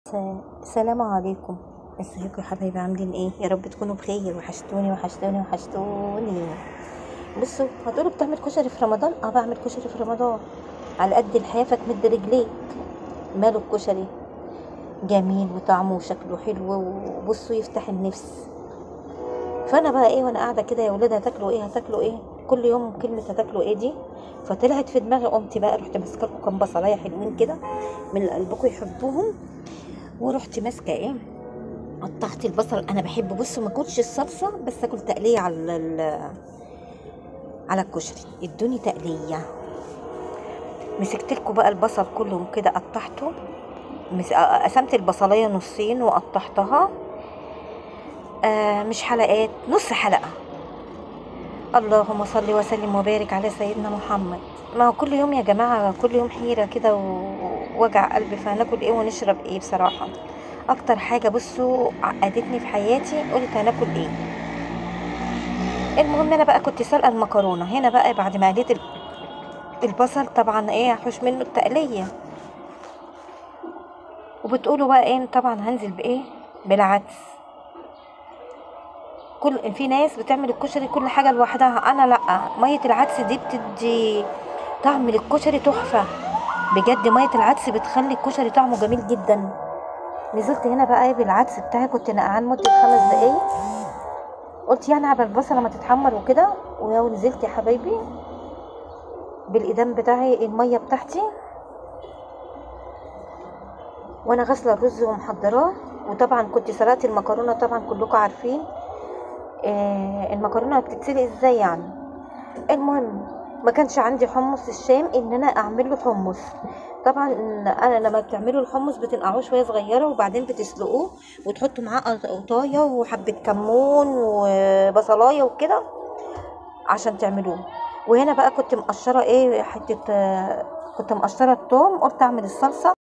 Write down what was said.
السلام عليكم. ازيكم يا حبايبي، عاملين ايه؟ يا رب تكونوا بخير. وحشتوني وحشتوني وحشتوني. بصوا، هتقولوا بتعمل كشري في رمضان؟ بعمل كشري في رمضان. على قد الحيافك مد رجليك. ماله الكشري؟ جميل وطعمه وشكله حلو، وبصوا يفتح النفس. فانا بقى ايه وانا قاعده كده، يا ولاد هتاكلوا ايه هتاكلوا ايه؟ كل يوم كلمه هتاكلوا ايه دي. فطلعت في دماغي، قمت بقى رحت ماسكه لكم كام بصلايه حلوين كده من اللي قلبكم يحبوهم. ورحت ماسكه ايه، قطعت البصل. انا بحب، بصوا، ما اكلش الصلصه، بس اكل تقليه على الكشري. ادوني تقليه. مسكت لكم بقى البصل كله كده قطعته. قسمت البصلايه نصين وقطعتها. مش حلقات، نص حلقه. اللهم صل وسلم وبارك على سيدنا محمد. ما هو كل يوم يا جماعه، كل يوم حيره كده ووجع قلب، فهناكل ايه ونشرب ايه بصراحه. اكتر حاجه بصوا عقدتني في حياتي، قلت هناكل ايه. المهم انا بقى كنت سلقه المكرونه هنا بقى، بعد ما قليت البصل طبعا ايه، هحوش منه التقليه. وبتقولوا بقى ايه؟ طبعا هنزل بايه؟ بالعدس. في ناس بتعمل الكشري كل حاجه لوحدها، انا لا. ميه العدس دي بتدي طعم للكشري تحفه. بجد ميه العدس بتخلي الكشري طعمه جميل جدا. نزلت هنا بقى ايه بالعدس بتاعي، كنت نقعان مده 5 دقايق. قلت يعني على البصله ما تتحمر وكده. ونزلت يا حبايبي بالايدام بتاعي الميه بتاعتي، وانا غاسله الرز ومحضراه. وطبعا كنت سلقت المكرونه، طبعا كلكم عارفين المكرونه بتتسلق ازاي يعني. المهم، ما كانش عندي حمص الشام ان انا اعمل له حمص. طبعا انا لما بتعملوا الحمص بتنقعوه شويه صغيره، وبعدين بتسلقوه وتحطوا معاه قطايه وحبه كمون وبصلايه وكده عشان تعملوه. وهنا بقى كنت مقشره ايه حته، كنت مقشره الثوم. قلت اعمل الصلصه